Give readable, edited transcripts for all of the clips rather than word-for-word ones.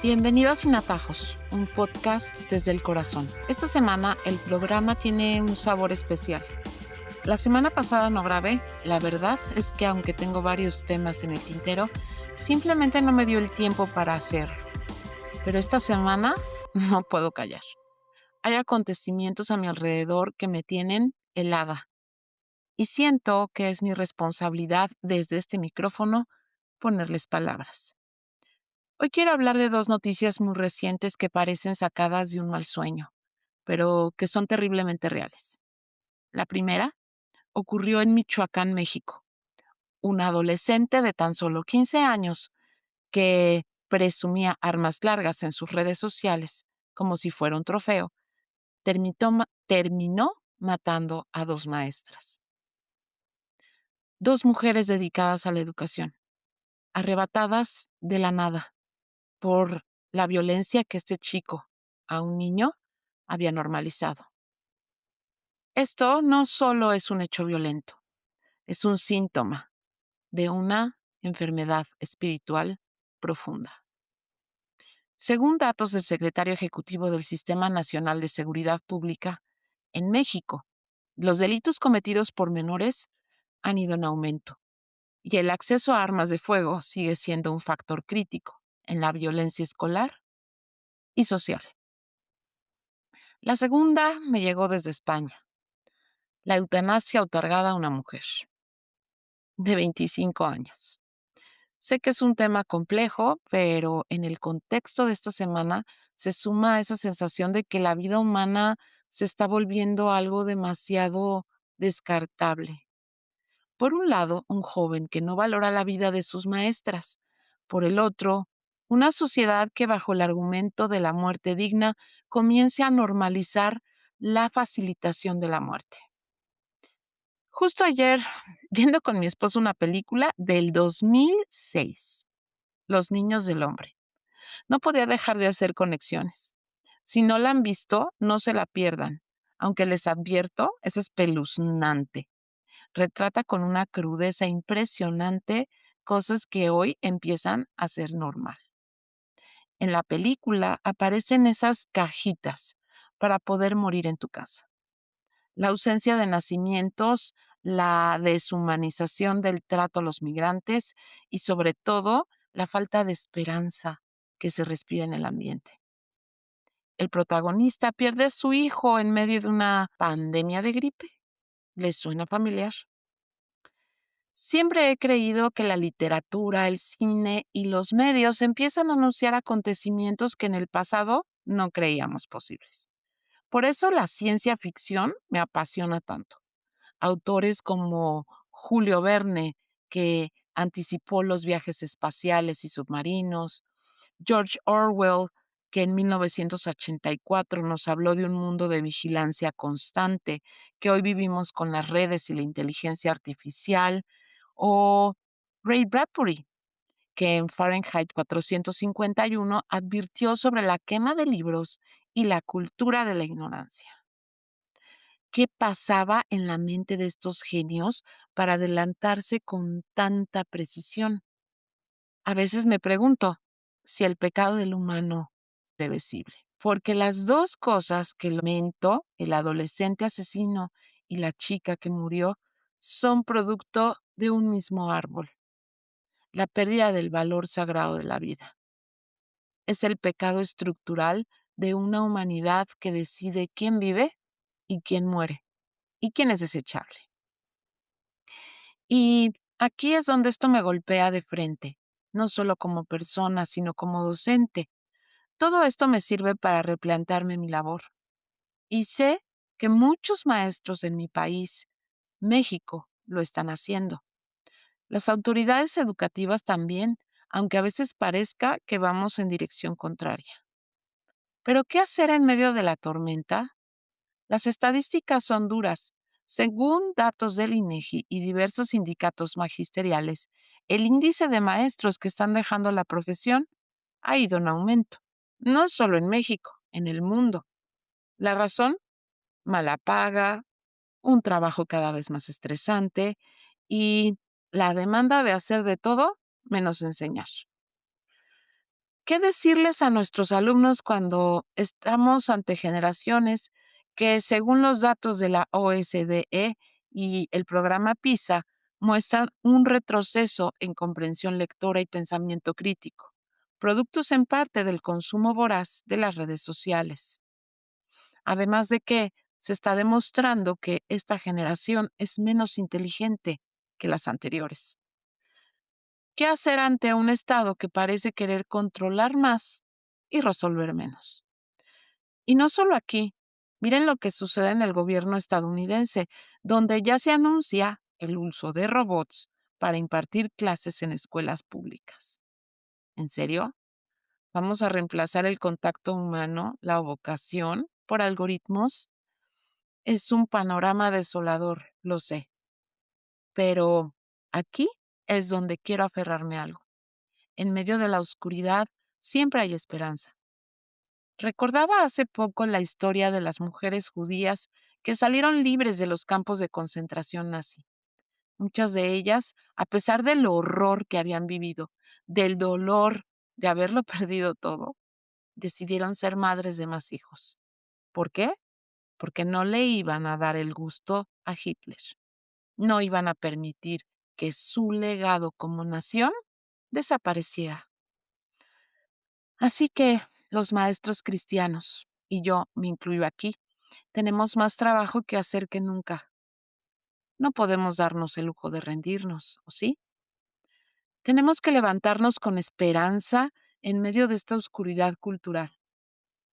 Bienvenido a Sin Atajos, un podcast desde el corazón. Esta semana el programa tiene un sabor especial. La semana pasada no grabé. La verdad es que aunque tengo varios temas en el tintero, simplemente no me dio el tiempo para hacerlo. Pero esta semana no puedo callar. Hay acontecimientos a mi alrededor que me tienen helada. Y siento que es mi responsabilidad desde este micrófono ponerles palabras. Hoy quiero hablar de dos noticias muy recientes que parecen sacadas de un mal sueño, pero que son terriblemente reales. La primera ocurrió en Michoacán, México. Un adolescente de tan solo 15 años que presumía armas largas en sus redes sociales como si fuera un trofeo, terminó matando a dos maestras. Dos mujeres dedicadas a la educación, arrebatadas de la nada por la violencia que este chico a un niño había normalizado. Esto no solo es un hecho violento, es un síntoma de una enfermedad espiritual profunda. Según datos del secretario ejecutivo del Sistema Nacional de Seguridad Pública, en México, los delitos cometidos por menores han ido en aumento y el acceso a armas de fuego sigue siendo un factor crítico en la violencia escolar y social. La segunda me llegó desde España. La eutanasia otorgada a una mujer de 25 años. Sé que es un tema complejo, pero en el contexto de esta semana se suma esa sensación de que la vida humana se está volviendo algo demasiado descartable. Por un lado, un joven que no valora la vida de sus maestras. Por el otro, una sociedad que bajo el argumento de la muerte digna comience a normalizar la facilitación de la muerte. Justo ayer, viendo con mi esposo una película del 2006, Los Niños del Hombre, no podía dejar de hacer conexiones. Si no la han visto, no se la pierdan. Aunque les advierto, es espeluznante. Retrata con una crudeza impresionante cosas que hoy empiezan a ser normal. En la película aparecen esas cajitas para poder morir en tu casa. La ausencia de nacimientos, la deshumanización del trato a los migrantes y sobre todo la falta de esperanza que se respira en el ambiente. El protagonista pierde a su hijo en medio de una pandemia de gripe. ¿Les suena familiar? Siempre he creído que la literatura, el cine y los medios empiezan a anunciar acontecimientos que en el pasado no creíamos posibles. Por eso la ciencia ficción me apasiona tanto. Autores como Julio Verne, que anticipó los viajes espaciales y submarinos, George Orwell, que en 1984 nos habló de un mundo de vigilancia constante, que hoy vivimos con las redes y la inteligencia artificial, o Ray Bradbury, que en Fahrenheit 451 advirtió sobre la quema de libros y la cultura de la ignorancia. ¿Qué pasaba en la mente de estos genios para adelantarse con tanta precisión? A veces me pregunto si el pecado del humano es previsible, porque las dos cosas que lamento, el adolescente asesino y la chica que murió, son producto de un mismo árbol, la pérdida del valor sagrado de la vida. Es el pecado estructural de una humanidad que decide quién vive y quién muere, y quién es desechable. Y aquí es donde esto me golpea de frente, no solo como persona, sino como docente. Todo esto me sirve para replantearme mi labor. Y sé que muchos maestros en mi país, México, lo están haciendo. Las autoridades educativas también, aunque a veces parezca que vamos en dirección contraria. Pero ¿qué hacer en medio de la tormenta? Las estadísticas son duras. Según datos del INEGI y diversos sindicatos magisteriales, el índice de maestros que están dejando la profesión ha ido en aumento. No solo en México, en el mundo. La razón, mala paga, un trabajo cada vez más estresante y la demanda de hacer de todo menos enseñar. ¿Qué decirles a nuestros alumnos cuando estamos ante generaciones que, según los datos de la OSDE y el programa PISA, muestran un retroceso en comprensión lectora y pensamiento crítico, productos en parte del consumo voraz de las redes sociales? Además de que se está demostrando que esta generación es menos inteligente que las anteriores. ¿Qué hacer ante un Estado que parece querer controlar más y resolver menos? Y no solo aquí. Miren lo que sucede en el gobierno estadounidense, donde ya se anuncia el uso de robots para impartir clases en escuelas públicas. ¿En serio? ¿Vamos a reemplazar el contacto humano, la vocación, por algoritmos? Es un panorama desolador, lo sé, pero aquí es donde quiero aferrarme a algo. En medio de la oscuridad siempre hay esperanza. Recordaba hace poco la historia de las mujeres judías que salieron libres de los campos de concentración nazi. Muchas de ellas, a pesar del horror que habían vivido, del dolor de haberlo perdido todo, decidieron ser madres de más hijos. ¿Por qué? Porque no le iban a dar el gusto a Hitler. No iban a permitir que su legado como nación desapareciera. Así que los maestros cristianos, y yo me incluyo aquí, tenemos más trabajo que hacer que nunca. No podemos darnos el lujo de rendirnos, ¿o sí? Tenemos que levantarnos con esperanza en medio de esta oscuridad cultural.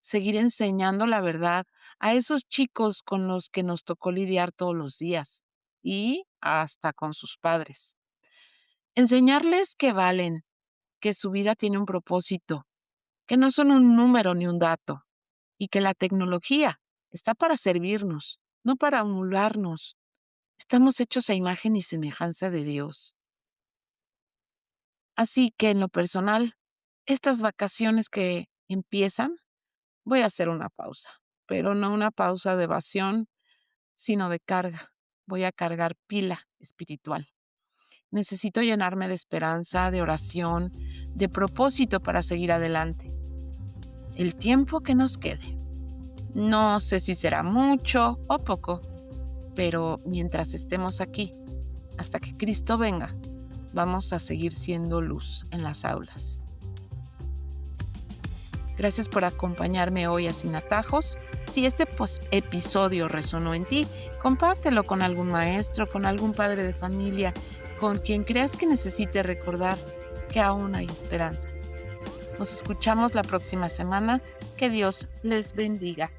Seguir enseñando la verdad a esos chicos con los que nos tocó lidiar todos los días y hasta con sus padres. Enseñarles que valen, que su vida tiene un propósito, que no son un número ni un dato, y que la tecnología está para servirnos, no para anularnos. Estamos hechos a imagen y semejanza de Dios. Así que en lo personal, estas vacaciones que empiezan, voy a hacer una pausa, pero no una pausa de evasión, sino de carga. Voy a cargar pila espiritual. Necesito llenarme de esperanza, de oración, de propósito para seguir adelante. El tiempo que nos quede. No sé si será mucho o poco, pero mientras estemos aquí, hasta que Cristo venga, vamos a seguir siendo luz en las aulas. Gracias por acompañarme hoy a Sin Atajos. Si este episodio resonó en ti, compártelo con algún maestro, con algún padre de familia, con quien creas que necesite recordar que aún hay esperanza. Nos escuchamos la próxima semana. Que Dios les bendiga.